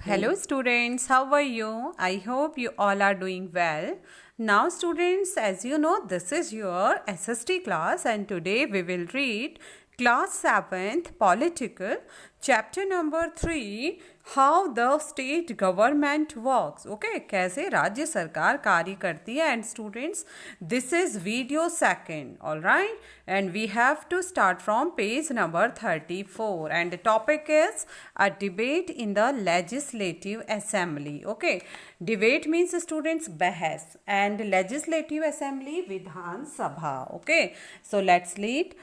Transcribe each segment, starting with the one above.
Hello students, how are you? I hope you all are doing well. Now students, as you know, this is your SST class and today we will read class 7th political chapter number 3 how the state government works. Okay, कैसे राज्य सरकार कार्य करती है. And students, this is video second, all right, and we have to start from page number 34 and the topic is a debate in the legislative assembly. Okay, debate means students बहस and legislative assembly Vidhan Sabha. Okay, so let's read.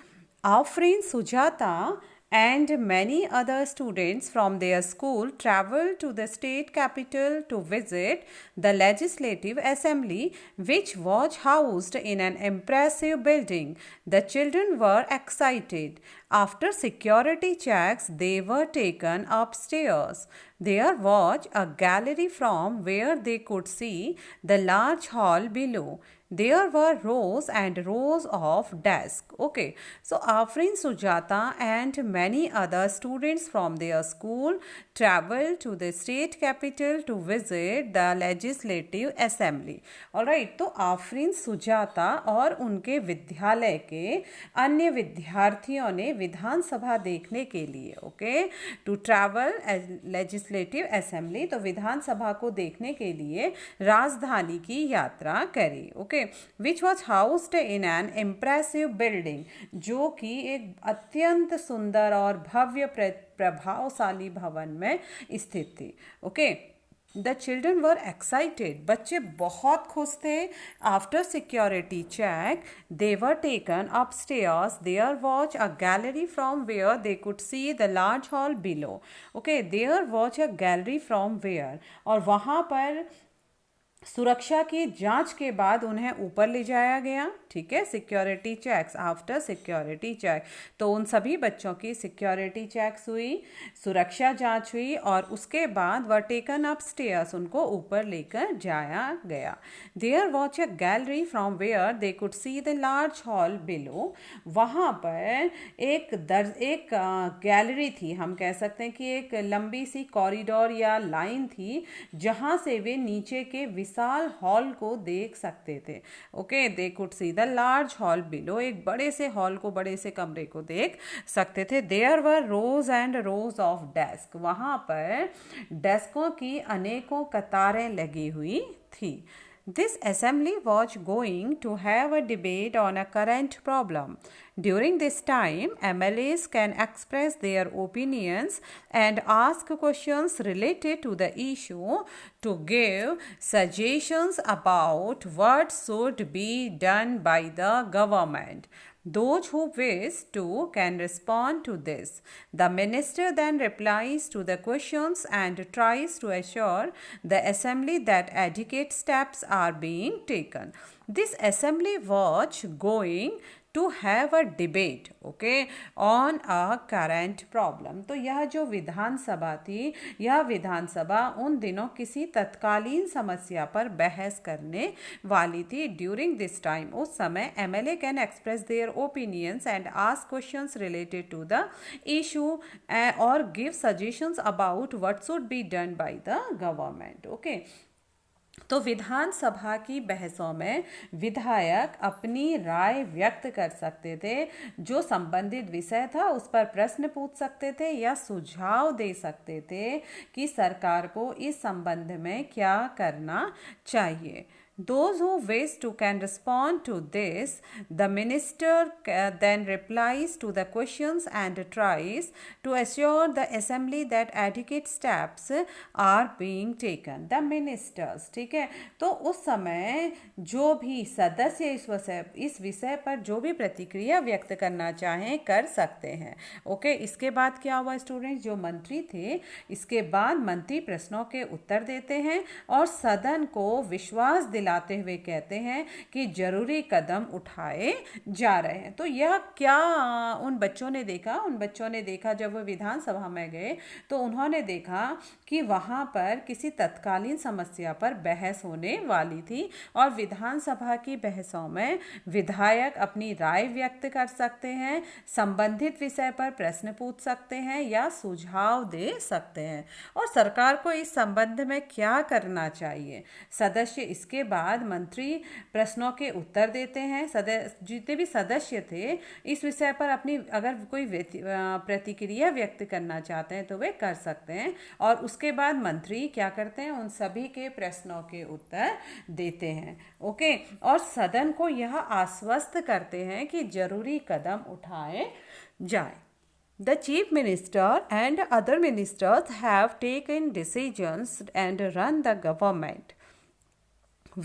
Our friend Sujata and many other students from their school traveled to the state capital to visit the legislative assembly, which was housed in an impressive building. The children were excited. After security checks, they were taken upstairs. There was a gallery from where they could see the large hall below. There were rows and rows of desks. Okay, so our friend Sujata and many other students from their school traveled to the state capital to visit the legislative assembly. Alright, तो आफरीन सुजाता और उनके विद्यालय के अन्य विद्यार्थियों ने विधानसभा देखने के लिए टू ट्रैवल लेजिस्लेटिव असेंबली, तो विधानसभा को देखने के लिए राजधानी की यात्रा करी. Which was housed in an impressive building, जो कि एक अत्यंत सुंदर और भव्य प्रभावशाली भवन में स्थित थी. द चिल्ड्रन वर एक्साइटेड, बच्चे बहुत खुश थे. After security check they were taken upstairs. There was a gallery from where they could see the large hall below. There was a gallery from where, और वहाँ पर सुरक्षा की जांच के बाद उन्हें ऊपर ले जाया गया. ठीक है, security checks, after security check, तो उन सभी बच्चों की सिक्योरिटी चेक्स हुई, सुरक्षा जांच हुई और उसके बाद वर टेकन अप स्टेयर्स, उनको ऊपर लेकर जाया गया. There was a gallery from where they could see the large hall below. वहाँ पर एक गैलरी थी, हम कह सकते हैं कि एक लंबी सी कॉरिडोर या लाइन थी जहाँ से वे नीचे के विशाल हॉल को देख सकते थे. दे could see the large hall below, एक बड़े से हॉल को, बड़े से कमरे को देख सकते थे. There were rows and rows of desks, वहाँ पर डेस्कों की अनेकों कतारें लगी हुई थी. This assembly was going to have a debate on a current problem. During this time, MLAs can express their opinions and ask questions related to the issue, to give suggestions about what should be done by the government. Those who wish to can respond to this. The minister then replies to the questions and tries to assure the assembly that adequate steps are being taken. This assembly was going to have a debate on a current problem. तो यह जो विधानसभा थी, यह विधानसभा उन दिनों किसी तत्कालीन समस्या पर बहस करने वाली थी. ड्यूरिंग दिस टाइम, उस समय MLA can express their opinions and ask questions related to the issue और give suggestions about what should be done by the government. तो विधानसभा की बहसों में विधायक अपनी राय व्यक्त कर सकते थे, जो संबंधित विषय था उस पर प्रश्न पूछ सकते थे या सुझाव दे सकते थे कि सरकार को इस संबंध में क्या करना चाहिए. Those who wish to can respond to this. The minister then replies to the questions and tries to assure the assembly that adequate steps are being taken. The ministers, ठीक है, तो उस समय जो भी सदस्य इस विषय पर जो भी प्रतिक्रिया व्यक्त करना चाहें कर सकते हैं. इसके बाद क्या हुआ स्टूडेंट्स, जो मंत्री थे, इसके बाद मंत्री प्रश्नों के उत्तर देते हैं और सदन को विश्वास दिला जाते हुए कहते हैं कि जरूरी कदम उठाए जा रहे हैं। तो यह क्या उन बच्चों ने देखा? उन बच्चों ने देखा जब वो विधानसभा में गए तो उन्होंने देखा कि वहाँ पर किसी तत्कालीन समस्या पर बहस होने वाली थी और विधानसभा की बहसों में विधायक अपनी राय व्यक्त कर सकते हैं, संबंधित विषय पर प्रश्न पूछ सकते हैं या सुझाव दे सकते हैं। और सरकार को इस संबंध में क्या करना चाहिए? सदस्य इसके बाद मंत्री प्रश्नों के उत्तर देते हैं। जितने भी सदस्य थे इस विषय पर अपनी अगर कोई प्रतिक्रिया व्यक्त करना चाहते हैं तो वे कर सकते हैं और उसके बाद मंत्री क्या करते हैं? उन सभी के प्रश्नों के उत्तर देते हैं। ओके, और सदन को यह आश्वस्त करते हैं कि जरूरी कदम उठाए जाए। The chief minister and other ministers have taken decisions and run the government.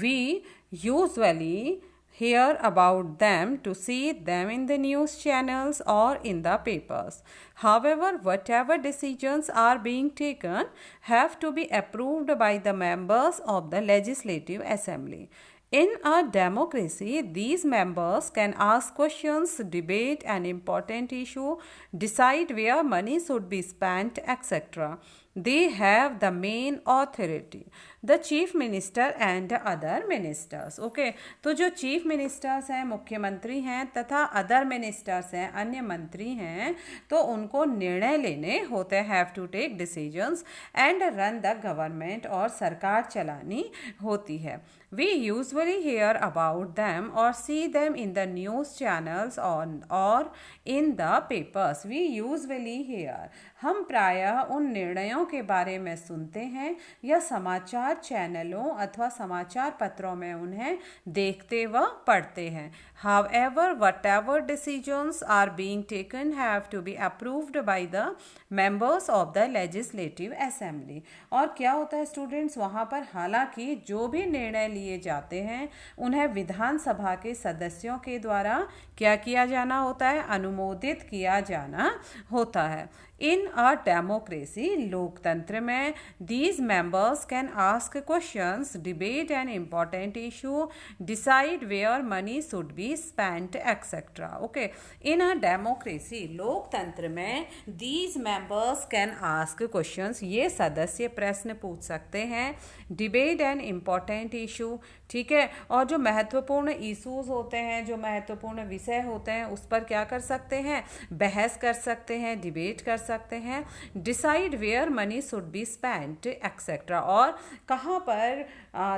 We usually hear about them to see them in the news channels or in the papers. However, whatever decisions are being taken have to be approved by the members of the Legislative Assembly. In a democracy, these members can ask questions, debate an important issue, decide where money should be spent, etc. They have the main authority. The chief minister and other ministers. Okay, तो जो chief ministers हैं, मुख्यमंत्री हैं तथा other ministers हैं, अन्य मंत्री हैं, तो उनको निर्णय लेने होते हैं, have to take decisions and run the government, और सरकार चलानी होती है। We usually hear about them or see them in the news channels or in the papers. We usually hear. हम प्रायः उन निर्णयों के बारे में सुनते हैं या समाचार चैनलों अथवा समाचार पत्रों में उन्हें देखते व पढ़ते हैं। However, whatever decisions are being taken have to be approved by the members of the Legislative Assembly. और क्या होता है स्टूडेंट्स, वहाँ पर हालांकि जो भी निर्णय लिए जाते हैं उन्हें विधानसभा के सदस्यों के द्वारा क्या किया जाना होता है? अनुमोदित किया जाना होता है। इन अ डेमोक्रेसी, लोकतंत्र में, these members can ask questions, debate an important issue, decide where money should be spent, etc. Okay, in a democracy, लोकतंत्र में, these members can ask questions, ये सदस्य प्रश्न पूछ सकते हैं, debate an important issue, ठीक है, और जो महत्वपूर्ण इशूज होते हैं, जो महत्वपूर्ण विषय होते हैं उस पर क्या कर सकते हैं? बहस कर सकते हैं, डिबेट कर सकते हैं। Decide where money should be spent etcetera, और कहाँ पर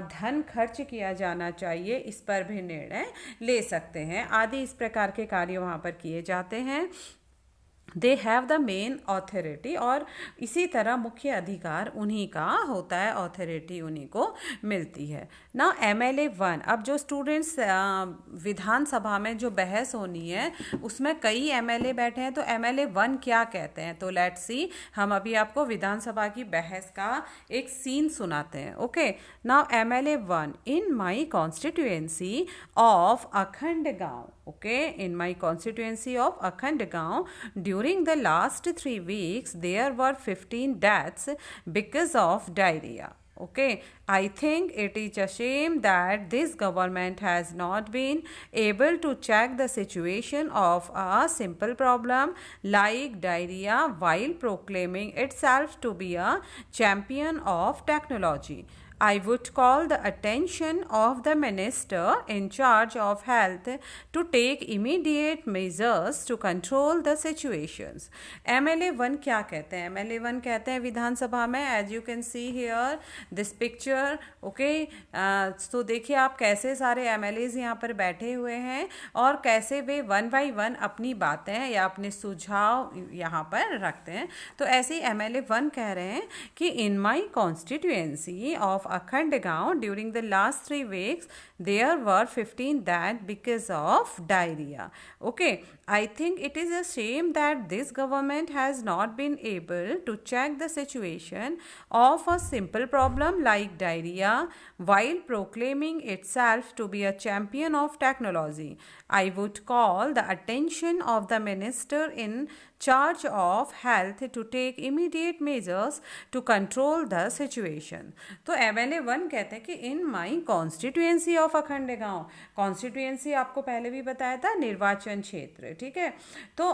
धन खर्च किया जाना चाहिए इस पर भी निर्णय ले सकते हैं। आदि इस प्रकार के कार्य वहाँ पर किए जाते हैं। They have the main authority, और इसी तरह मुख्य अधिकार उन्हीं का होता है, ऑथोरिटी उन्हीं को मिलती है ना। MLA 1, अब जो स्टूडेंट्स विधानसभा में जो बहस होनी है उसमें कई MLA बैठे हैं, तो MLA 1 क्या कहते हैं? तो लेट्स सी, हम अभी आपको विधानसभा की बहस का एक सीन सुनाते हैं। Okay, now MLA 1, in my constituency of Akhandgaon, okay, in my constituency of Akhandgaon, during the last 3 weeks there were 15 deaths because of diarrhea. Okay, I think it is a shame that this government has not been able to check the situation of a simple problem like diarrhea while proclaiming itself to be a champion of technology. I would call the attention of the minister in charge of health to take immediate measures to control the situations. MLA 1 क्या कहते हैं? MLA 1 कहते हैं विधानसभा में, as you can see here this picture, okay, तो देखिए आप कैसे सारे MLAs यहाँ पर बैठे हुए हैं और कैसे वे 1 by 1 अपनी बातें या अपने सुझाव यहाँ पर रखते हैं। तो ऐसे ही MLA 1 कह रहे हैं कि in my constituency of Akhandgaon, during the last 3 weeks there were 15 deaths because of diarrhea. Okay, I think it is a shame that this government has not been able to check the situation of a simple problem like diarrhea while proclaiming itself to be a champion of technology. I would call the attention of the minister in charge of health to take immediate measures to control the situation. तो MLA 1 कहते हैं कि इन my constituency of अखंड गांव, constituency आपको पहले भी बताया था निर्वाचन क्षेत्र, ठीक है। तो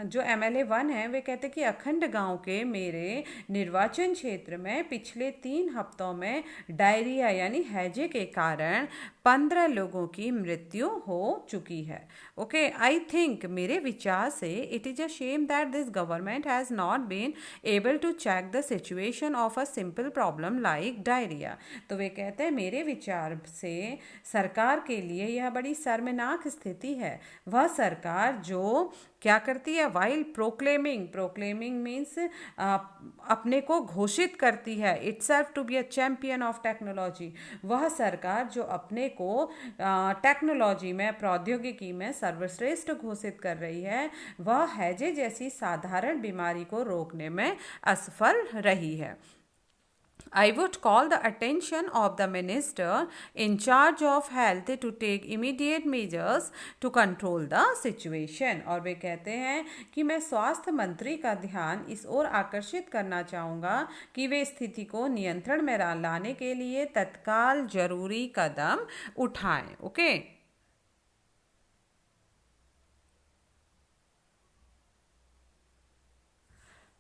जो MLA 1 है वे कहते हैं कि अखंड गांव के मेरे निर्वाचन क्षेत्र में पिछले 3 हफ्तों में डायरिया यानी हैजे के कारण 15 लोगों की मृत्यु हो चुकी है। ओके, आई थिंक मेरे विचार से it is a shame that this government has not been able to check the situation of a simple problem like diarrhoea. तो वे कहते हैं मेरे विचार से सरकार के लिए यह बड़ी शर्मनाक स्थिति है। वह सरकार जो क्या करती है, वाइल प्रोक्लेमिंग मीन्स अपने को घोषित करती है, itself to be a champion of technology. वह सरकार जो अपने को टेक्नोलॉजी में, प्रौद्योगिकी में सर्वश्रेष्ठ घोषित कर रही है, वह हैजे जैसी साधारण बीमारी को रोकने में असफल रही है। I would call the attention of the minister in charge of health to take immediate measures to control the situation। और वे कहते हैं कि मैं स्वास्थ्य मंत्री का ध्यान इस ओर आकर्षित करना चाहूँगा कि वे स्थिति को नियंत्रण में लाने के लिए तत्काल जरूरी कदम उठाएं। Okay,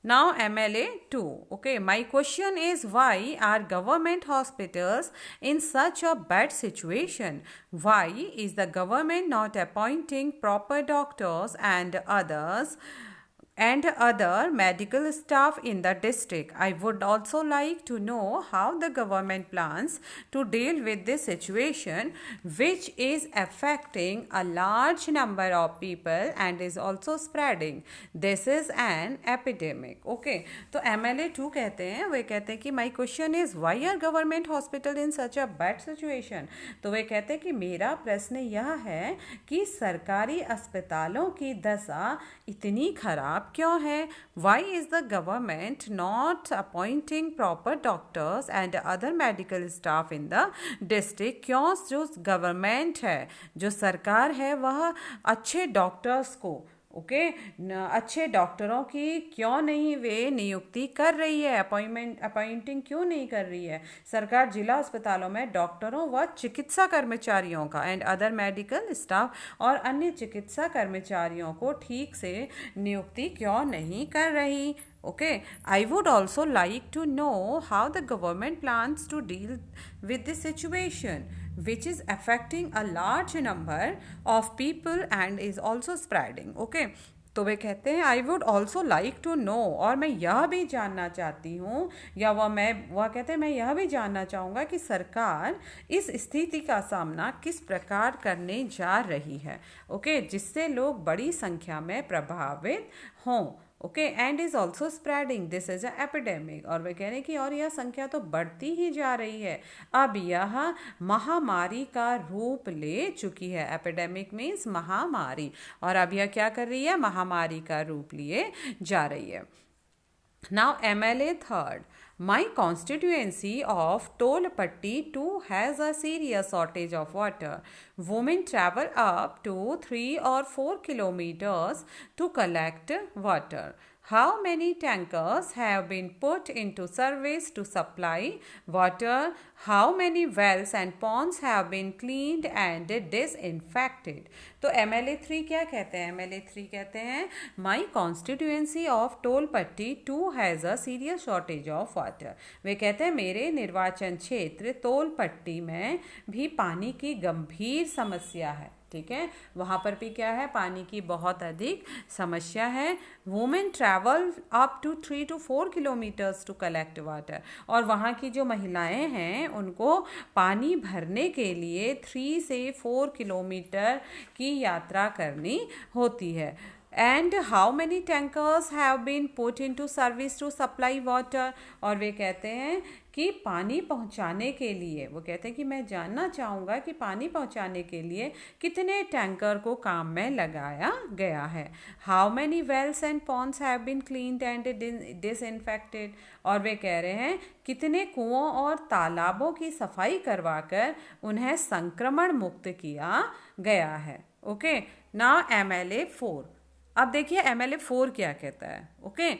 now MLA 2. Okay, my question is why are government hospitals in such a bad situation? Why is the government not appointing proper doctors and other medical staff in the district? I would also like to know how the government plans to deal with this situation, which is affecting a large number of people and is also spreading. This is an epidemic. Okay, तो MLA 2 कहते हैं, वे कहते हैं कि my question is why are government hospital in such a bad situation? तो वे कहते हैं कि मेरा प्रश्न यह है कि सरकारी अस्पतालों की दशा इतनी खराब क्यों है? Why is the government not appointing proper doctors and other medical staff in the district? क्यों जो गवर्नमेंट है, जो सरकार है, वह अच्छे डॉक्टर्स को अच्छे डॉक्टरों की क्यों नहीं वे नियुक्ति कर रही है, अपॉइंटिंग क्यों नहीं कर रही है? सरकार जिला अस्पतालों में डॉक्टरों व चिकित्सा कर्मचारियों का एंड अदर मेडिकल स्टाफ और अन्य चिकित्सा कर्मचारियों को ठीक से नियुक्ति क्यों नहीं कर रही? Okay, I would also like to know how the government plans to deal with this situation, which is affecting a large number of people and is also spreading. Okay, तो वे कहते हैं I would also like to know, और मैं यह भी जानना चाहती हूँ, या वह कहते हैं मैं यह भी जानना चाहूँगा कि सरकार इस स्थिति का सामना किस प्रकार करने जा रही है। ओके, जिससे लोग बड़ी संख्या में प्रभावित हों। Okay, and is also spreading, this is a epidemic. और वे कह रहे हैं कि और यह संख्या तो बढ़ती ही जा रही है, अब यह महामारी का रूप ले चुकी है। एपिडेमिक मीन्स महामारी, और अब यह क्या कर रही है? महामारी का रूप लिए जा रही है। Now MLA 3rd. My constituency of Tolpatti too has a serious shortage of water. Women travel up to 3 or 4 kilometers to collect water. How many tankers have been put into service to supply water? How many wells and ponds have been cleaned and disinfected? तो MLA 3 क्या कहते हैं? MLA 3 कहते हैं My constituency of Tolpatti too has a serious shortage of water. वे कहते हैं मेरे निर्वाचन क्षेत्र तोलपट्टी में भी पानी की गंभीर समस्या है। ठीक है, वहाँ पर भी क्या है? पानी की बहुत अधिक समस्या है। Women travel up to 3 to 4 kilometres to collect water, और वहाँ की जो महिलाएं हैं उनको पानी भरने के लिए 3 से 4 किलोमीटर की यात्रा करनी होती है। And how many tankers have been put into service to supply water, और वे कहते हैं कि पानी पहुंचाने के लिए, वो कहते हैं कि मैं जानना चाहूँगा कि पानी पहुंचाने के लिए कितने टैंकर को काम में लगाया गया है। How many wells and ponds have been cleaned and disinfected, और वे कह रहे हैं कितने कुओं और तालाबों की सफाई करवाकर उन्हें संक्रमण मुक्त किया गया है। Okay, now MLA 4। अब देखिए MLA 4 क्या कहता है। ओके,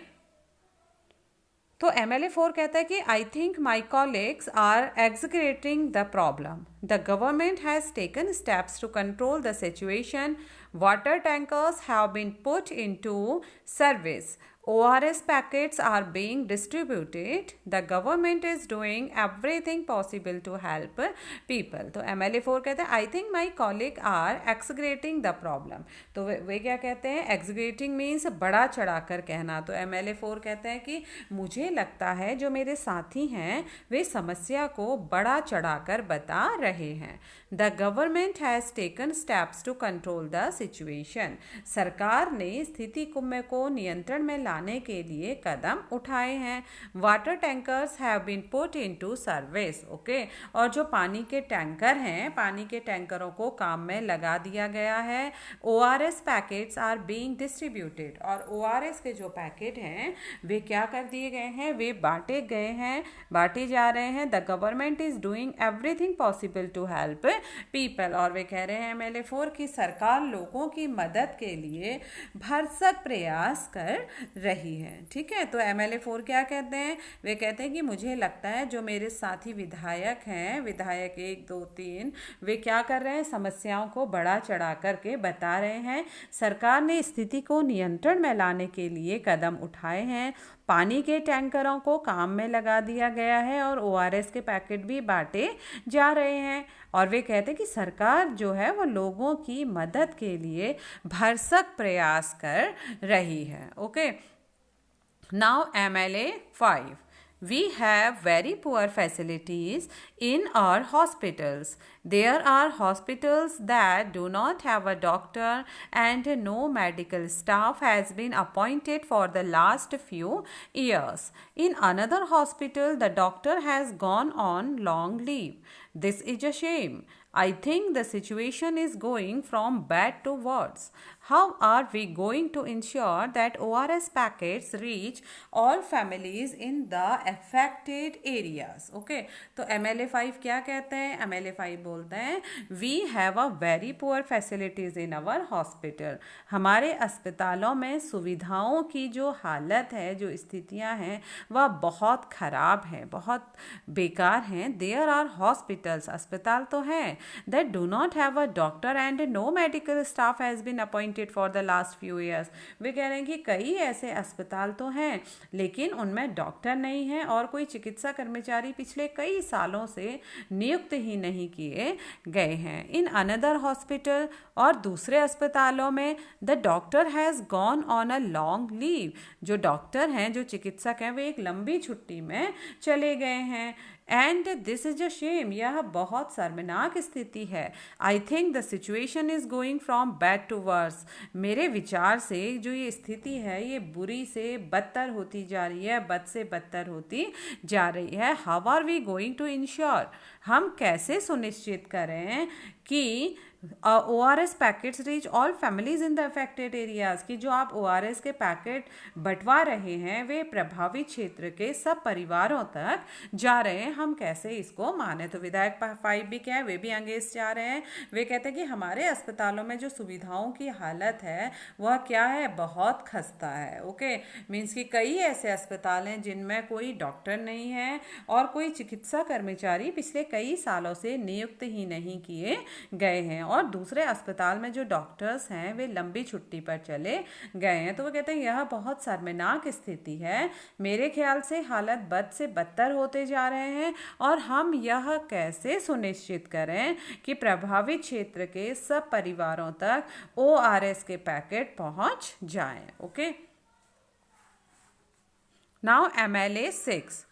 तो MLA 4 कहता है कि I think my colleagues are exaggerating the problem. The government has taken steps to control the situation. Water tankers have been put into service. ORS packets are being distributed. The government is doing everything possible to help people. तो MLA 4 कहते हैं I think my colleague are exaggerating the problem. तो वे क्या कहते हैं, एक्सग्रेटिंग means बड़ा चढ़ाकर कहना। तो MLA 4 कहते हैं कि मुझे लगता है जो मेरे साथी हैं वे समस्या को बड़ा चढ़ाकर बता रहे हैं। The government has taken steps to control the situation. सरकार ने स्थिति को नियंत्रण में लाने के लिए कदम उठाए हैं। Water tankers have been put into service. Okay, और जो पानी के टैंकर हैं, पानी के टैंकरों को काम में लगा दिया गया है। ORS packets are being distributed, और ORS के जो पैकेट हैं वे क्या कर दिए गए हैं, वे बांटे गए हैं, बांटे जा रहे हैं। The government is doing everything possible to help people, और वे कह रहे हैं MLA 4 की सरकार लोगों की मदद के लिए भरसक प्रयास कर रही है। ठीक है, तो MLA 4 क्या कहते हैं, वे कहते हैं कि मुझे लगता है जो मेरे साथी विधायक हैं, विधायक 1 2 3, वे क्या कर रहे हैं, समस्याओं को बड़ा चढ़ा करके बता रहे हैं। सरकार ने स्थिति को नियंत्रण में लाने के लिए कदम उठाए हैं। पानी के टैंकरों को काम में लगा दिया गया है और ORS के पैकेट भी बांटे जा रहे हैं। और वे कहते हैं कि सरकार जो है वो लोगों की मदद के लिए भरसक प्रयास कर रही है। Okay, now MLA 5। We have very poor facilities in our hospitals. There are hospitals that do not have a doctor and no medical staff has been appointed for the last few years. In another hospital, the doctor has gone on long leave. This is a shame. I think the situation is going from bad to worse. How are we going to ensure that ORS packets reach all families in the affected areas? Okay, तो MLA 5 क्या कहते हैं, MLA 5 बोलते हैं we have a very poor facilities in our hospital. हमारे अस्पतालों में सुविधाओं की जो हालत है, जो स्थितियां हैं वह बहुत ख़राब है, बहुत बेकार हैं। There are hospitals, अस्पताल तो हैं, that do not have a doctor and no medical staff has been appointed for the last few years. वे कह रहे हैं कि कई ऐसे अस्पताल तो हैं लेकिन उनमें डॉक्टर नहीं है और कोई चिकित्सा कर्मचारी पिछले कई सालों से नियुक्त ही नहीं किए गए हैं। इन अनदर हॉस्पिटल, और दूसरे अस्पतालों में the doctor has gone on a long leave. जो डॉक्टर हैं, जो चिकित्सक हैं, वे एक लंबी छुट्टी में चले गए हैं। And this is a shame, यह बहुत शर्मनाक स्थिति है। I think the situation is going from bad to worse. मेरे विचार से जो ये स्थिति है ये बुरी से बदतर होती जा रही है, बद से बदतर होती जा रही है। How are we going to ensure, हम कैसे सुनिश्चित करें कि ORS packets reach all families in the affected areas, की जो आप ORS के पैकेट बंटवा रहे हैं वे प्रभावित क्षेत्र के सब परिवारों तक जा रहे हैं, हम कैसे इसको माने। तो विधायक 5 भी क्या है, वे भी अंगेज जा रहे हैं। वे कहते हैं कि हमारे अस्पतालों में जो सुविधाओं की हालत है वह क्या है, बहुत खस्ता है। ओके, मीन्स कि कई ऐसे अस्पताल हैं जिनमें कोई डॉक्टर नहीं है और कोई चिकित्सा कर्मचारी पिछले कई सालों से नियुक्त ही नहीं किए गए हैं, और दूसरे अस्पताल में जो डॉक्टर्स हैं वे लंबी छुट्टी पर चले गए हैं। तो वो कहते हैं यह बहुत शर्मनाक स्थिति है। मेरे ख्याल से हालत बद से बदतर होते जा रहे हैं और हम यह कैसे सुनिश्चित करें कि प्रभावित क्षेत्र के सब परिवारों तक ORS के पैकेट पहुंच जाएं। Okay, now MLA 6।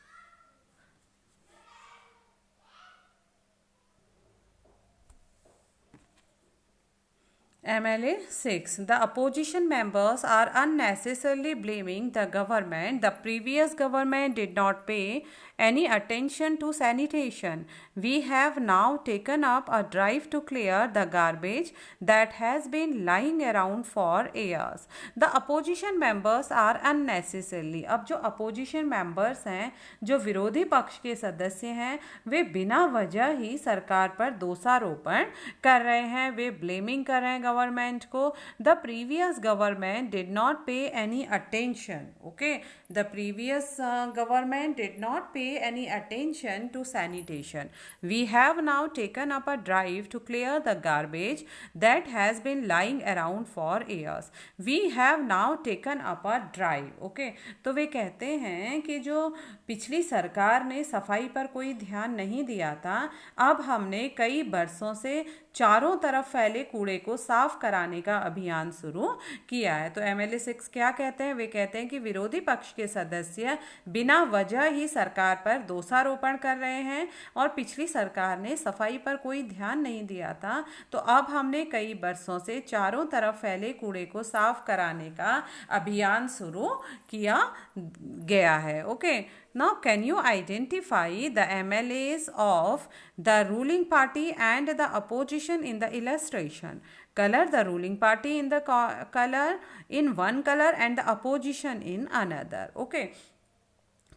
MLA 6. The opposition members are unnecessarily blaming the government. The previous government did not pay any attention to sanitation. We have now taken up a drive to clear the garbage that has been lying around for years. The opposition members are unnecessarily. अब जो opposition members हैं, जो विरोधी पक्ष के सदस्य हैं, वे बिना वजह ही सरकार पर दोषारोपण कर रहे हैं, वे ब्लेमिंग कर रहे हैं गवर्नमेंट को. The previous government did not pay any attention. Okay, the previous government did not pay any attention to sanitation. We have now taken up a drive to clear the garbage that has been lying around for years. We have now taken up a drive. Okay, तो वे कहते हैं कि जो पिछली सरकार ने सफाई पर कोई ध्यान नहीं दिया था, अब हमने कई बरसों से चारों तरफ फैले कूड़े को साफ कराने का अभियान शुरू किया है. तो MLA 6 क्या कहते हैं? वे कहते हैं कि विरोधी पक्ष के सदस्य बिना वजह ही सरकार पर दोषारोपण कर रहे हैं और पिछली सरकार ने सफाई पर कोई ध्यान नहीं दिया था, तो अब हमने कई बरसों से चारों तरफ फैले कूड़े को साफ कराने का अभियान शुरू किया गया है. Okay, now can you identify the MLAs of the ruling party and the opposition in the illustration? Color the ruling party in the color in one color and the opposition in another. Okay,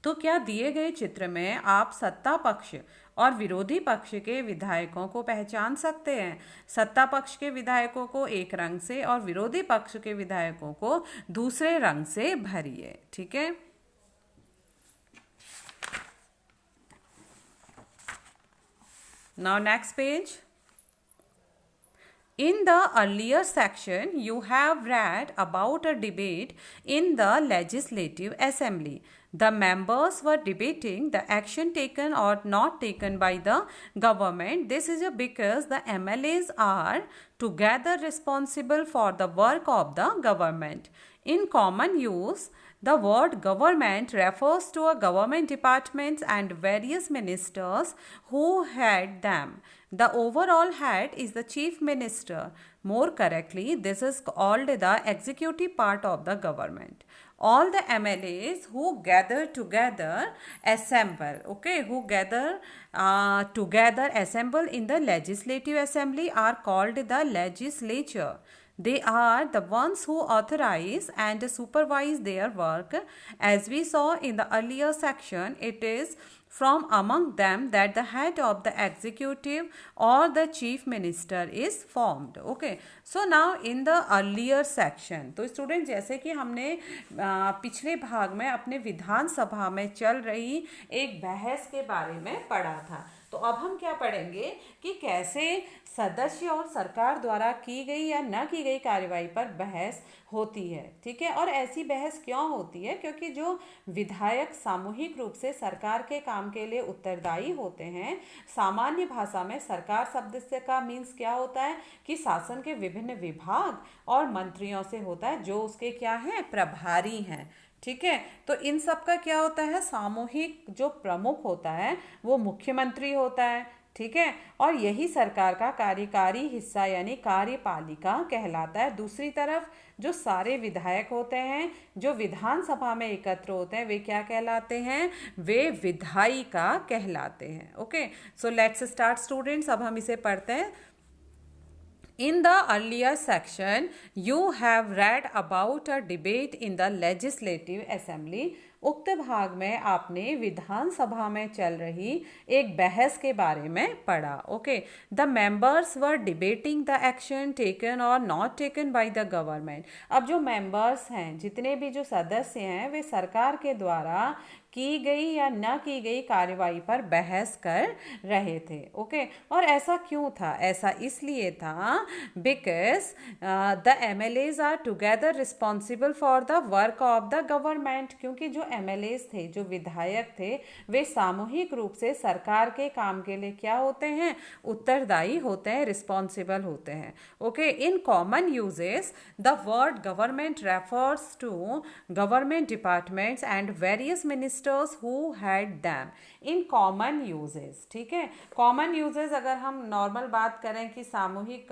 तो क्या दिए गए चित्र में आप सत्ता पक्ष और विरोधी पक्ष के विधायकों को पहचान सकते हैं? सत्ता पक्ष के विधायकों को एक रंग से और विरोधी पक्ष के विधायकों को दूसरे रंग से भरिए. ठीक है. Now next page. In the earlier section, you have read about a debate in the Legislative Assembly. The members were debating the action taken or not taken by the government. This is because the MLAs are together responsible for the work of the government. In common use, the word government refers to a government departments and various ministers who head them. The overall head is the chief minister. More correctly, this is called the executive part of the government. All the MLAs who gather together assemble, okay, who gather together assemble in the legislative assembly are called the legislature. They are the ones who authorize and supervise their work. As we saw in the earlier section, it is from among them that the head of the executive or the chief minister is formed. Okay, so now in the earlier section, तो student जैसे कि हमने पिछले भाग में अपने विधानसभा में चल रही एक बहस के बारे में पढ़ा था, तो अब हम क्या पढ़ेंगे कि कैसे सदस्य और सरकार द्वारा की गई या न की गई कार्यवाही पर बहस होती है. ठीक है, और ऐसी बहस क्यों होती है? क्योंकि जो विधायक सामूहिक रूप से सरकार के काम के लिए उत्तरदायी होते हैं, सामान्य भाषा में सरकार शब्द से का मीन्स क्या होता है कि शासन के विभिन्न विभाग और मंत्रियों से होता है जो उसके क्या हैं, प्रभारी हैं. ठीक है, तो इन सब का क्या होता है, सामूहिक जो प्रमुख होता है वो मुख्यमंत्री होता है. ठीक है, और यही सरकार का कार्यकारी हिस्सा यानी कार्यपालिका कहलाता है. दूसरी तरफ जो सारे विधायक होते हैं जो विधानसभा में एकत्र होते हैं वे क्या कहलाते हैं, वे विधायिका कहलाते हैं. Okay, so let's start students. अब हम इसे पढ़ते हैं. In the earlier section, you have read about a debate in the Legislative Assembly. उक्त भाग में आपने विधानसभा में चल रही एक बहस के बारे में पढ़ा. Okay, the members were debating the action taken or not taken by the government. अब जो मेंबर्स हैं, जितने भी जो सदस्य हैं, वे सरकार के द्वारा की गई या न की गई कार्यवाही पर बहस कर रहे थे. ओके, और ऐसा क्यों था? ऐसा इसलिए था because the MLAs are together responsible for the work of the government. क्योंकि जो एमएलएस थे, जो विधायक थे, वे सामूहिक रूप से सरकार के काम के लिए क्या होते हैं, उत्तरदायी होते हैं, रिस्पॉन्सिबल होते हैं. Okay, in common usages the word government refers to government departments and various ministers who head them. In common usages, ठीक है. कॉमन यूजेस अगर हम नॉर्मल बात करें कि सामूहिक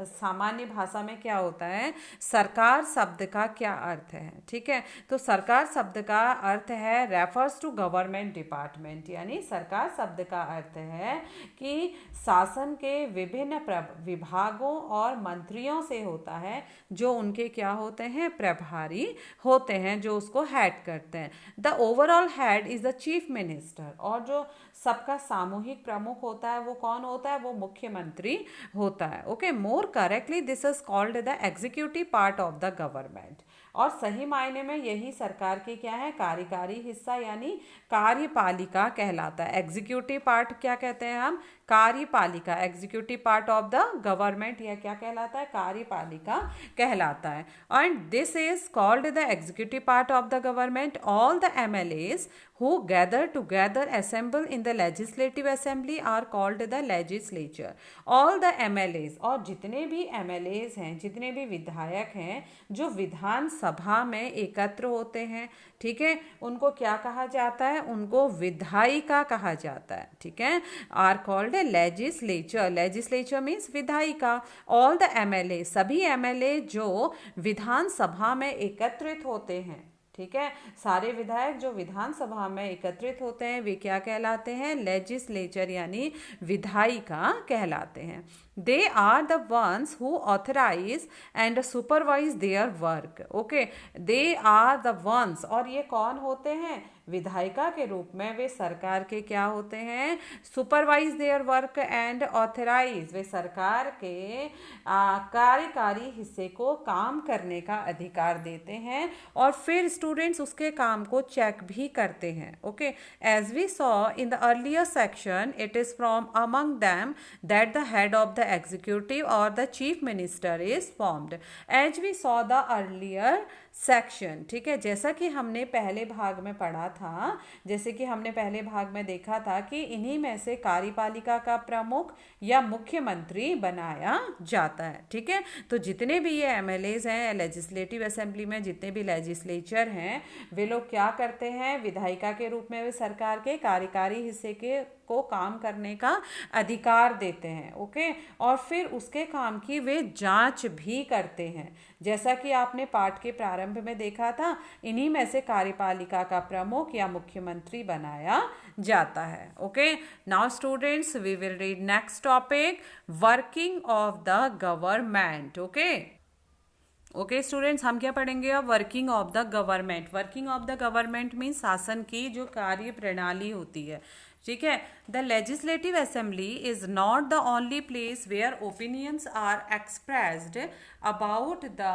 सामान्य भाषा में क्या होता है, सरकार शब्द का क्या अर्थ है, ठीक है. तो सरकार शब्द का अर्थ है रेफर्स टू गवर्नमेंट डिपार्टमेंट, यानी सरकार शब्द का अर्थ है कि शासन के विभिन्न विभागों और मंत्रियों से होता है, जो उनके क्या होते हैं, प्रभारी होते हैं, जो उसको हेड करते हैं. The overall head is the chief minister. और जो सबका सामूहिक प्रमुख होता है वो कौन होता है, वो मुख्यमंत्री होता है. Okay, more correctly this is called the executive part of the government. और सही मायने में यही सरकार की क्या है, कार्यकारी हिस्सा यानी कार्यपालिका कहलाता है. एग्जीक्यूटिव पार्ट क्या कहते हैं हम, कार्यपालिका. Executive part of the government यह क्या कहलाता है, कार्यपालिका कहलाता है. And this is called the executive part of the government. All the MLAs who gather together assemble in the legislative assembly are called the legislature. All the MLAs, और जितने भी MLAs हैं, जितने भी विधायक हैं जो विधान सभा में एकत्र होते हैं, ठीक है, उनको क्या कहा जाता है, उनको विधायिका कहा जाता है, ठीक है. Are called legislature. Legislature means विधायिका. ऑल द MLA, सभी MLA जो विधान सभा में एकत्रित होते हैं, ठीक है, सारे विधायक जो विधानसभा में एकत्रित होते हैं वे क्या कहलाते हैं, लेजिस्लेचर यानी विधायिका कहलाते हैं. They are the ones who authorise and supervise their work. Okay, they are the ones, और ये कौन होते हैं, विधायिका के रूप में वे सरकार के क्या होते हैं, supervise their work and authorise, वे सरकार के कार्यकारी हिस्से को काम करने का अधिकार देते हैं और फिर स्टूडेंट्स उसके काम को चेक भी करते हैं. Okay, as we saw in the earlier section, it is from among them that the head of the executive or the chief minister is formed. As we saw the earlier section, ठीक है, जैसा कि हमने पहले भाग में पढ़ा था, जैसे कि हमने पहले भाग में देखा था कि इन्हीं में से कार्यपालिका का प्रमुख या मुख्यमंत्री बनाया जाता है, ठीक है. तो जितने भी ये एमएलएज हैं लेजिस्लेटिव असेंबली में, जितने भी लेजिस्लेचर हैं, वे लोग क्या करते हैं, विधायिका के रूप में वे सरकार के कार्यकारी हिस्से के को काम करने का अधिकार देते हैं. ओके, और फिर उसके काम की वे जांच भी करते हैं, जैसा कि आपने पाठ के प्रारंभ में देखा था. इन्हीं में से कार्यपालिका का प्रमुख या मुख्यमंत्री बनाया जाता है. Okay, now students we will read next topic, working of the government. Okay students, हम क्या पढ़ेंगे अब, working of the government. Working of the government means शासन की जो कार्य प्रणाली होती है, ठीक है. The legislative assembly is not the only place where opinions are expressed about the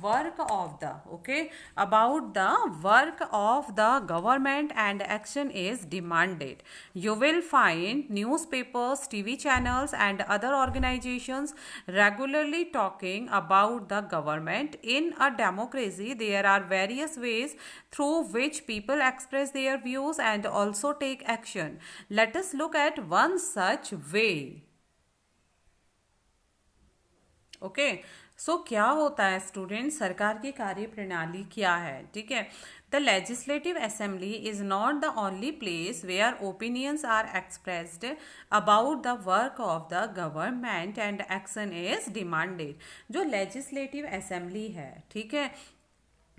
work of the, okay, about the work of the government and action is demanded. You will find newspapers, TV channels and other organisations regularly talking about the government. In a democracy, there are various ways through which people express their views and also take action. Let us look at one such way. Okay, so क्या होता है student, सरकार की कार्य प्रणाली क्या है, ठीक है. The legislative assembly is not the only place where opinions are expressed about the work of the government and action is demanded. जो लेजिस्लेटिव असेंबली है, ठीक है,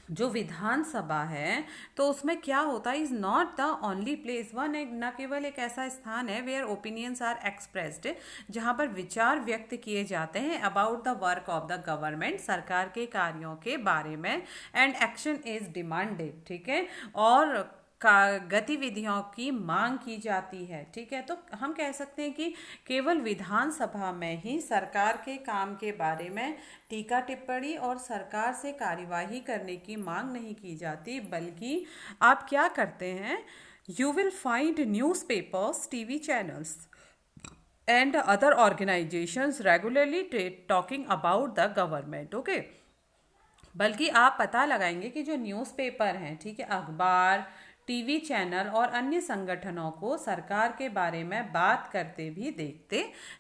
जो विधानसभा है, तो उसमें क्या होता है, is not the only place, वह न केवल एक ऐसा स्थान है वेयर ओपिनियंस आर एक्सप्रेस्ड, जहाँ पर विचार व्यक्त किए जाते हैं about the work of the government, सरकार के कार्यों के बारे में, एंड एक्शन इज डिमांडेड, ठीक है, और गतिविधियों की मांग की जाती है, ठीक है. तो हम कह सकते हैं कि केवल विधानसभा में ही सरकार के काम के बारे में टीका टिप्पणी और सरकार से कार्यवाही करने की मांग नहीं की जाती, बल्कि आप क्या करते हैं, you will find newspapers, TV channels and other organisations regularly talking about the government. Okay, बल्कि आप पता लगाएंगे कि जो न्यूज़पेपर हैं, ठीक है, अखबार, टीवी चैनल और अन्य संगठनों को सरकार के बारे में बात करते भी देखते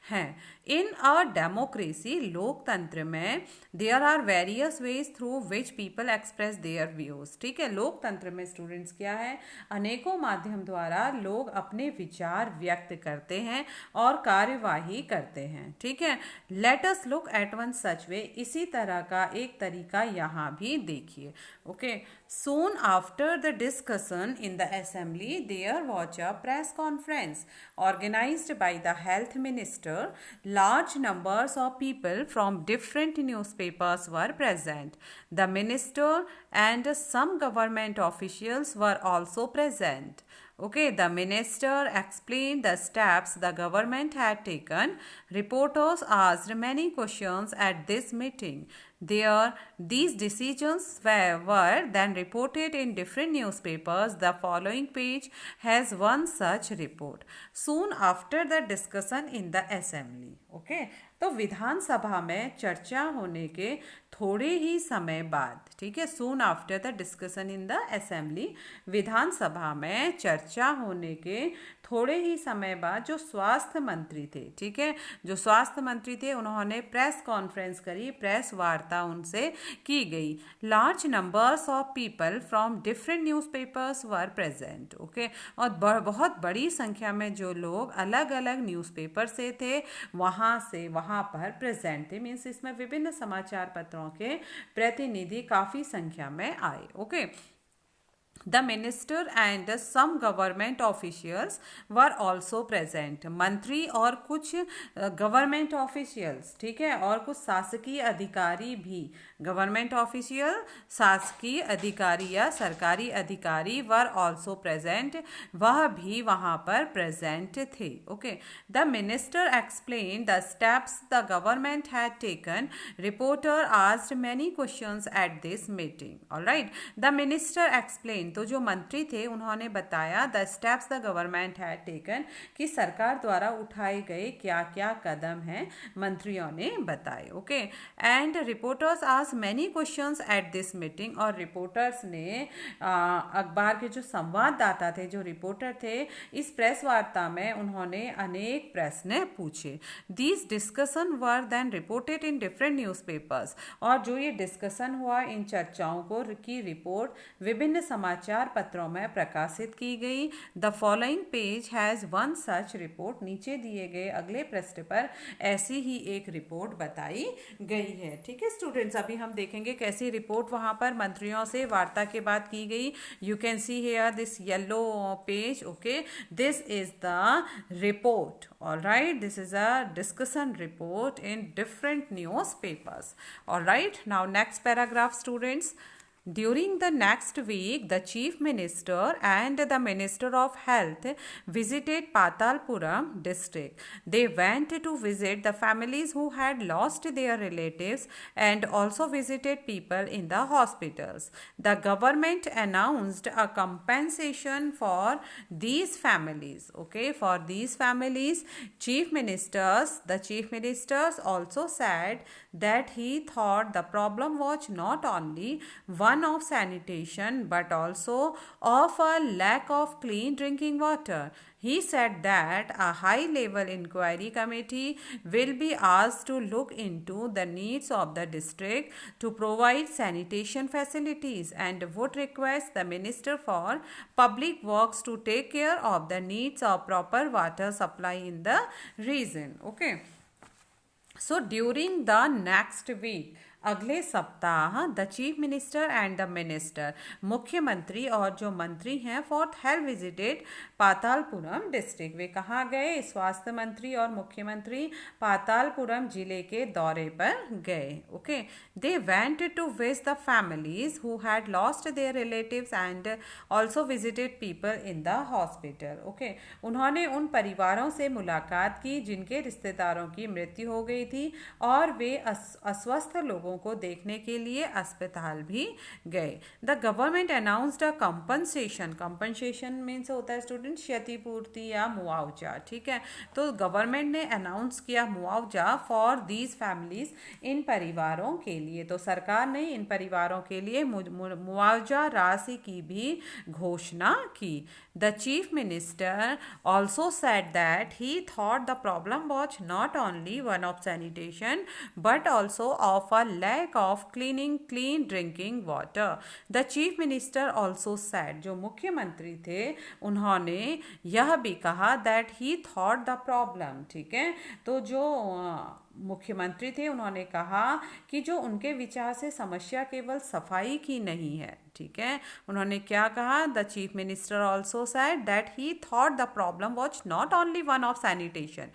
हैं। इन अ डेमोक्रेसी, लोकतंत्र में there are various ways through which people express their views. ठीक है, लोकतंत्र में स्टूडेंट्स क्या है, अनेकों माध्यम द्वारा लोग अपने विचार व्यक्त करते हैं और कार्यवाही करते हैं। ठीक है, let us look at one such way, इसी तरह का एक तरीका यहाँ भी देखिए। Okay, soon after the discussion in the assembly there was a press conference organized by the health minister. Large numbers of people from different newspapers were present. The minister and some government officials were also present. Okay, the minister explained the steps the government had taken. Reporters asked many questions at this meeting. These decisions were then reported in different newspapers. The following page has one such report. Soon after the discussion in the assembly. Okay, तो विधानसभा में चर्चा होने के थोड़े ही समय बाद, ठीक है, soon after the discussion in the assembly, विधानसभा में चर्चा होने के थोड़े ही समय बाद जो स्वास्थ्य मंत्री थे, ठीक है, जो स्वास्थ्य मंत्री थे, उन्होंने प्रेस कॉन्फ्रेंस करी, प्रेस वार्ता उनसे की गई। Large numbers of people from different newspapers were present. Okay, और बहुत बड़ी संख्या में जो लोग अलग अलग न्यूज़पेपर से थे वहाँ पर प्रेजेंट थे, मीन्स इसमें विभिन्न समाचार पत्रों के प्रतिनिधि काफ़ी संख्या में आए। Okay, The minister and some government officials were also present. मंत्री और कुछ गवर्नमेंट ऑफिशियल्स, ठीक है, और कुछ शासकीय अधिकारी भी, गवर्नमेंट ऑफिशियल, शासकीय अधिकारी या सरकारी अधिकारी वर ऑल्सो प्रेजेंट, वह भी वहाँ पर प्रेजेंट थे। Okay, the minister explain the steps the government had taken. Reporter asked many questions at this meeting. Alright, the minister explain, तो जो मंत्री थे उन्होंने बताया the steps the government had taken, कि सरकार द्वारा उठाए गए क्या क्या कदम हैं, मंत्रियों ने बताए। Okay, and reporters asked many questions at this meeting, और रिपोर्टर्स ने अखबार के जो संवाददाता थे, जो रिपोर्टर थे, इस प्रेस वार्ता में उन्होंने अनेक प्रश्न पूछे। These discussion were then reported in different newspapers, और जो ये डिस्कशन हुआ, इन चर्चाओं को की रिपोर्ट विभिन्न समाचार पत्रों में प्रकाशित की गई। The following page has one such report, नीचे दिए गए अगले पृष्ठ पर ऐसी ही एक रिपोर्ट बताई गई है। ठीक है स्टूडेंट्स, अभी हम देखेंगे कैसी रिपोर्ट वहाँ पर मंत्रियों से वार्ता के बाद की गई। You can see here this yellow page. Okay, this is the report. All right, this is a discussion report in different newspapers. All right, now next paragraph students. During the next week, the Chief Minister and the Minister of Health visited Patalpuram district. They went to visit the families who had lost their relatives and also visited people in the hospitals. The government announced a compensation for these families. Okay, for these families, the Chief Ministers also said that he thought the problem was not only one of sanitation but also of a lack of clean drinking water. He said that a high-level inquiry committee will be asked to look into the needs of the district to provide sanitation facilities and would request the Minister for Public Works to take care of the needs of proper water supply in the region. Okay. So during the next week, अगले सप्ताह, the chief minister and the minister, मुख्यमंत्री और जो मंत्री हैं for health visited पातालपुरम district, वे कहाँ गए, स्वास्थ्य मंत्री और मुख्यमंत्री पातालपुरम जिले के दौरे पर गए। Okay, they went to visit the families who had lost their relatives and also visited people in the hospital. Okay, उन्होंने उन परिवारों से मुलाकात की जिनके रिश्तेदारों की मृत्यु हो गई थी और वे अस्वस्थ लोगों लोगों को देखने के लिए अस्पताल भी गए। The government announced a compensation means होता है स्टूडेंट क्षतिपूर्ति या मुआवजा, ठीक है। तो गवर्नमेंट ने अनाउंस किया मुआवजा फॉर दीज फैमिलीज, इन परिवारों के लिए। तो सरकार ने इन परिवारों के लिए मुआवजा राशि की भी घोषणा की। The chief minister also said that he thought the problem was not only one of sanitation but also of a lack of clean drinking water. The chief minister also said, जो मुख्यमंत्री थे उन्होंने यह भी कहा that he thought the problem, ठीक है। तो जो मुख्यमंत्री थे उन्होंने कहा कि जो उनके विचार से समस्या केवल सफाई की नहीं है, ठीक है। उन्होंने क्या कहा, the chief minister also said that he thought the problem was not only one of sanitation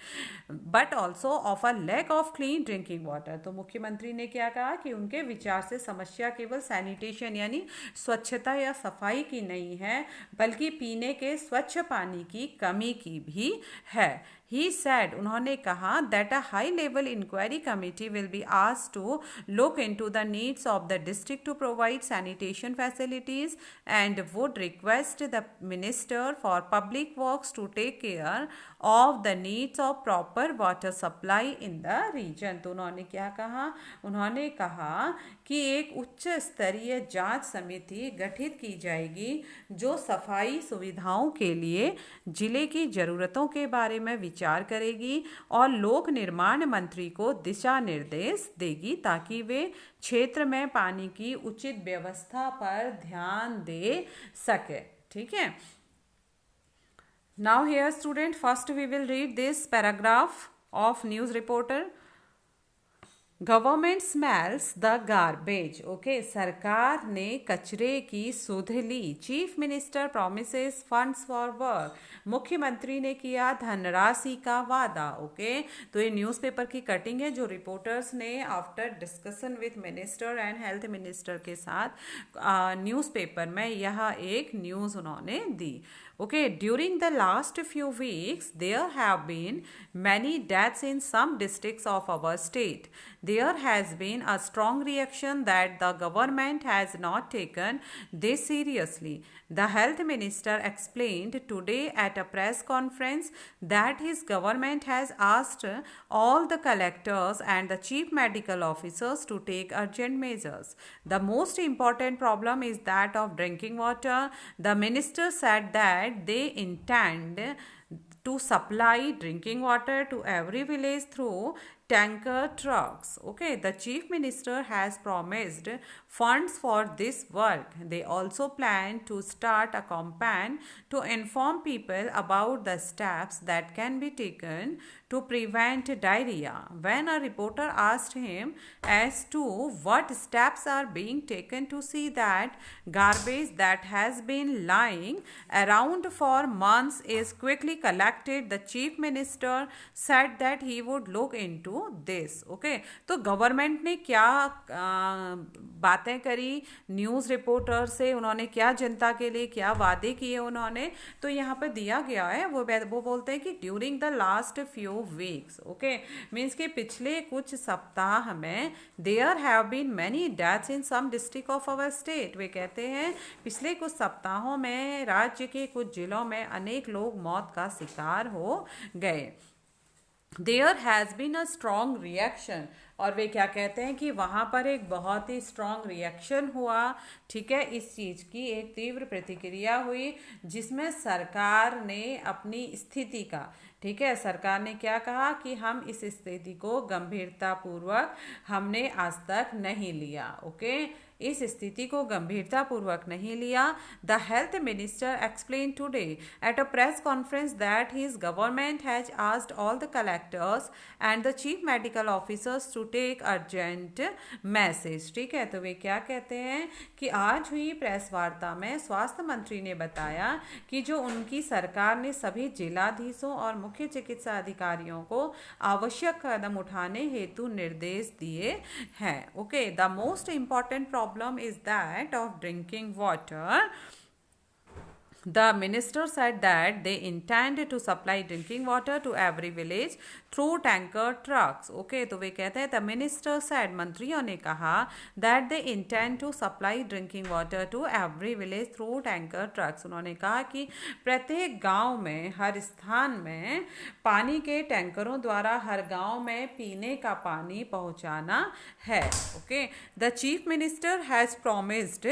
but also of a lack of clean drinking water. तो मुख्यमंत्री ने क्या कहा कि उनके विचार से समस्या केवल सैनिटेशन यानी स्वच्छता या सफाई की नहीं है, बल्कि पीने के स्वच्छ पानी की कमी की भी है। He said, उन्होंने कहा that a high level inquiry committee will be asked to look into the needs of the district to provide sanitation facilities and would request the minister for public works to take care of the needs of proper water supply in the region। तो उन्होंने क्या कहा, उन्होंने कहा कि एक उच्च स्तरीय जांच समिति गठित की जाएगी जो सफाई सुविधाओं के लिए जिले की ज़रूरतों के बारे में विचार करेगी और लोक निर्माण मंत्री को दिशा निर्देश देगी ताकि वे क्षेत्र में पानी की उचित व्यवस्था पर ध्यान दे सके, ठीक है। Now here student, first we will read this paragraph of news reporter. Government smells the garbage, okay. सरकार ने कचरे की सुध ली। Chief minister promises funds for work, मुख्यमंत्री ने किया धनराशि का वादा, ओके। तो ये न्यूज़पेपर की कटिंग है जो रिपोर्टर्स ने after discussion with minister and health minister के साथ न्यूज़पेपर में यह एक न्यूज़ उन्होंने दी। Okay, during the last few weeks, there have been many deaths in some districts of our state. There has been a strong reaction that the government has not taken this seriously. The health minister explained today at a press conference that his government has asked all the collectors and the chief medical officers to take urgent measures. The most important problem is that of drinking water. The minister said that they intend to supply drinking water to every village through tanker trucks. Okay, the chief minister has promised funds for this work. They also plan to start a campaign to inform people about the steps that can be taken to prevent diarrhea. When a reporter asked him as to what steps are being taken to see that garbage that has been lying around for months is quickly collected, the chief minister said that he would look into this, okay. तो government ने क्या बातें करी news reporter से, उन्होंने क्या जनता के लिए क्या वादे किए उन्होंने, तो यहाँ पर दिया गया है। वो बोलते हैं कि during the last few weeks, okay, means कि पिछले कुछ सप्ताह में there have been many deaths in some district of our state. वे कहते हैं पिछले कुछ सप्ताहों में राज्य के कुछ जिलों में अनेक लोग मौत का शिकार हो गए। There has been a strong reaction, और वे क्या कहते हैं कि वहाँ पर एक बहुत ही स्ट्रॉन्ग रिएक्शन हुआ, ठीक है। इस चीज़ की एक तीव्र प्रतिक्रिया हुई जिसमें सरकार ने अपनी स्थिति का, ठीक है, सरकार ने क्या कहा कि हम इस स्थिति को गंभीरतापूर्वक हमने आज तक नहीं लिया, ओके। इस स्थिति को गंभीरतापूर्वक नहीं लिया। The health minister explain today at a press conference that his government has asked all the collectors and the chief medical officers to take urgent message, ठीक है। तो वे क्या कहते हैं कि आज हुई प्रेस वार्ता में स्वास्थ्य मंत्री ने बताया कि जो उनकी सरकार ने सभी जिलाधीशों और मुख्य चिकित्सा अधिकारियों को आवश्यक कदम उठाने हेतु निर्देश दिए हैं, okay. The most important problem is that of drinking water. The minister said that they intend to supply drinking water to every village through tanker trucks. Okay, तो वे कहते हैं the minister said, मंत्रियों ने कहा that they intend to supply drinking water to every village through tanker trucks. उन्होंने कहा कि प्रत्येक गांव में, हर स्थान में पानी के टैंकरों द्वारा हर गांव में पीने का पानी पहुंचाना है. Okay, the chief minister has promised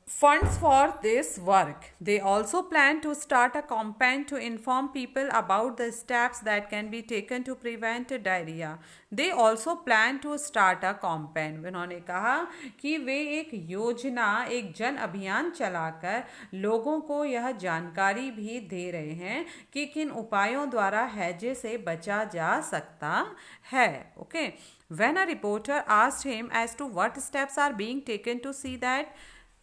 funds for this work. They also plan to start a campaign to inform people about the steps that can be taken to prevent diarrhea. They also plan to start a campaign. उन्होंने कहा कि वे एक योजना, एक जन अभियान चलाकर लोगों को यह जानकारी भी दे रहे हैं कि किन उपायों द्वारा हैजे से बचा जा सकता है. Okay. When a reporter asked him as to what steps are being taken to see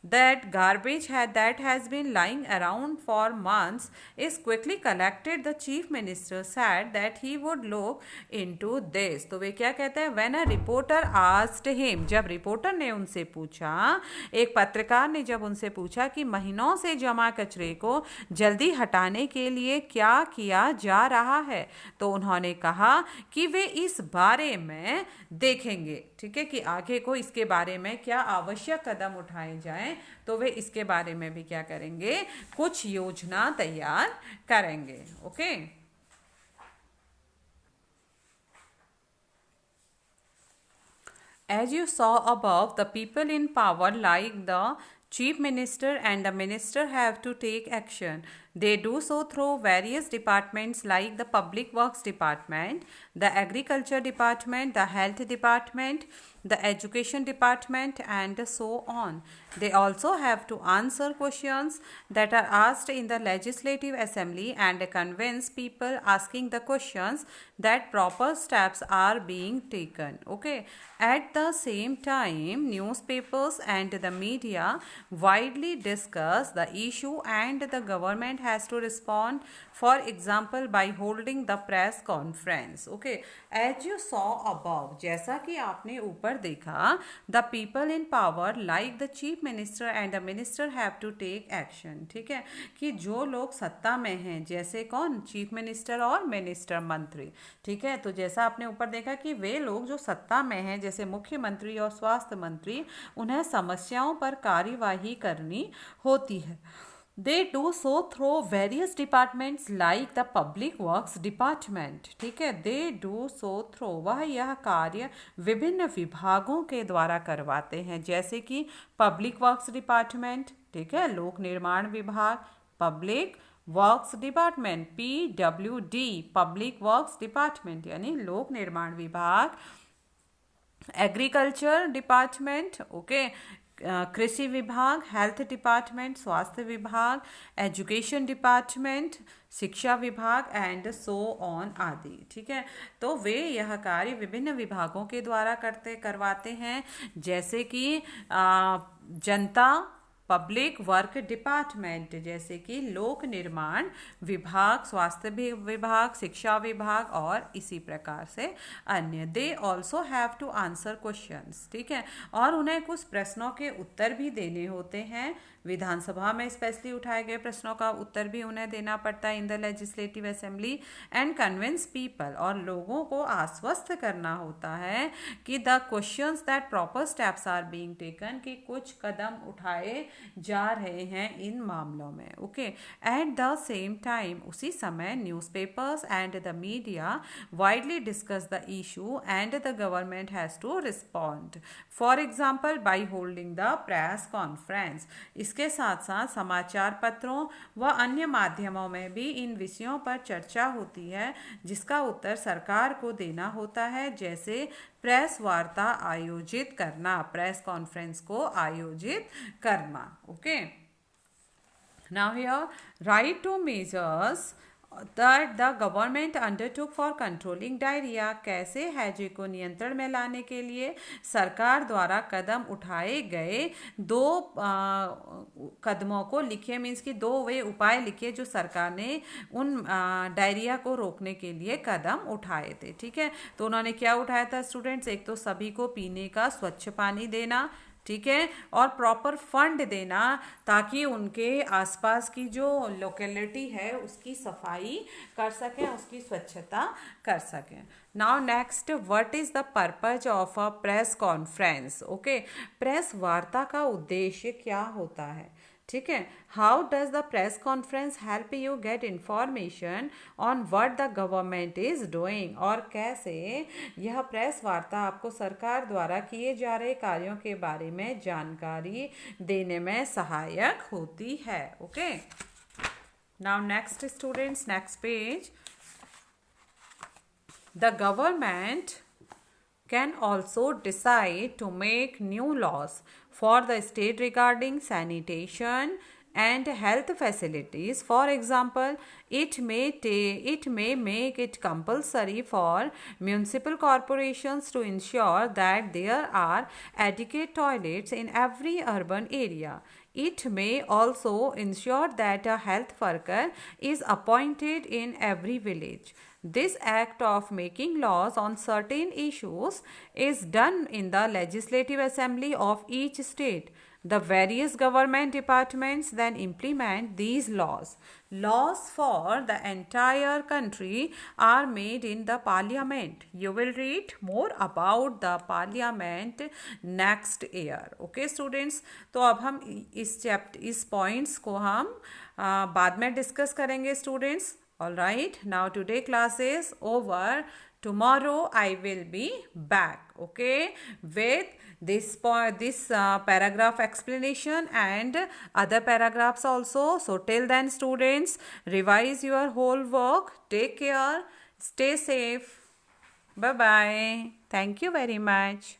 that garbage that has been lying around for months is quickly collected, the chief minister said that he would look into this. तो वे क्या कहते हैं? When a reporter asked him, जब reporter ने उनसे पूछा, एक पत्रकार ने जब उनसे पूछा कि महीनों से जमा कचरे को जल्दी हटाने के लिए क्या किया जा रहा है, तो उन्होंने कहा कि वे इस बारे में देखेंगे. ठीक है, कि आगे को इसके बारे में क्या आवश्यक कदम उठाए जाएं, तो वे इसके बारे में भी क्या करेंगे, कुछ योजना तैयार करेंगे. Okay. As you saw above, the people in power like the chief minister and the minister have to take action. They do so through various departments like the Public Works Department, the Agriculture Department, the Health Department, the Education Department, and so on. They also have to answer questions that are asked in the Legislative Assembly and convince people asking the questions that proper steps are being taken. Okay. At the same time, newspapers and the media widely discuss the issue and the government has to respond, for example, by holding the press conference. Okay. As you saw above, जैसा कि आपने ऊपर देखा, the people in power like the chief minister and the minister have to take action. ठीक है, कि जो लोग सत्ता में हैं, जैसे कौन, चीफ मिनिस्टर और मिनिस्टर, मंत्री. ठीक है, तो जैसा आपने ऊपर देखा कि वे लोग जो सत्ता में हैं, जैसे मुख्यमंत्री और स्वास्थ्य मंत्री, उन्हें समस्याओं पर कार्यवाही करनी होती है. They do so through various departments like the Public Works Department. ठीक है, they do so through, वह यह कार्य विभिन्न विभागों के द्वारा करवाते हैं, जैसे कि पब्लिक वर्क्स डिपार्टमेंट. ठीक है, लोक निर्माण विभाग, public works department, PWD, public works department यानी लोक निर्माण विभाग, एग्रीकल्चर डिपार्टमेंट, ओके, कृषि विभाग, हेल्थ डिपार्टमेंट, स्वास्थ्य विभाग, एजुकेशन डिपार्टमेंट, शिक्षा विभाग, एंड सो ऑन आदि. ठीक है, तो वे यह कार्य विभिन्न विभागों के द्वारा करवाते हैं, जैसे कि जनता पब्लिक वर्क डिपार्टमेंट, जैसे कि लोक निर्माण विभाग, स्वास्थ्य विभाग, शिक्षा विभाग और इसी प्रकार से अन्य. They also have to answer questions. ठीक है, और उन्हें कुछ प्रश्नों के उत्तर भी देने होते हैं. विधानसभा में स्पेशली उठाए गए प्रश्नों का उत्तर भी उन्हें देना पड़ता है in the legislative assembly. And convince people, और लोगों को आश्वस्त करना होता है कि the questions that proper steps are being taken, कि कुछ कदम उठाए जा रहे हैं इन मामलों में. Okay. At the same time, उसी समय newspapers and the media widely discuss the issue and the government has to respond, for example by holding the press conference. इसके साथ साथ समाचार पत्रों व अन्य माध्यमों में भी इन विषयों पर चर्चा होती है, जिसका उत्तर सरकार को देना होता है, जैसे प्रेस वार्ता आयोजित करना, प्रेस कॉन्फ्रेंस को आयोजित करना. Okay. Now here, right to measures that the government undertook for controlling diarrhea, कैसे हैजे को नियंत्रण में लाने के लिए सरकार द्वारा कदम उठाए गए दो कदमों को लिखिए, मीन्स कि दो वे उपाय लिखिए जो सरकार ने उन डायरिया को रोकने के लिए कदम उठाए थे. ठीक है, तो उन्होंने क्या उठाया था स्टूडेंट्स? एक तो सभी को पीने का स्वच्छ पानी देना, ठीक है, और प्रॉपर फंड देना ताकि उनके आसपास की जो लोकेलिटी है उसकी सफाई कर सकें, उसकी स्वच्छता कर सकें. Now next, what is the purpose of a press conference. Okay, press वार्ता का उद्देश्य क्या होता है. ठीक है, how does the press conference help you get information on what the government is doing. और कैसे यह प्रेस वार्ता आपको सरकार द्वारा किए जा रहे कार्यों के बारे में जानकारी देने में सहायक होती है. Okay, now next students, next page. The government can also decide to make new laws for the state regarding sanitation and health facilities. For example, it may make it compulsory for municipal corporations to ensure that there are adequate toilets in every urban area. It may also ensure that a health worker is appointed in every village. This act of making laws on certain issues is done in the legislative assembly of each state. The various government departments then implement these laws. Laws for the entire country are made in the parliament. You will read more about the parliament next year. Okay students, तो अब हम इस points को हम बाद में discuss करेंगे students. All right, now today class is over. Tomorrow I will be back, okay, with this paragraph explanation and other paragraphs also. So till then students, revise your whole work. Take care, stay safe. Bye bye. Thank you very much.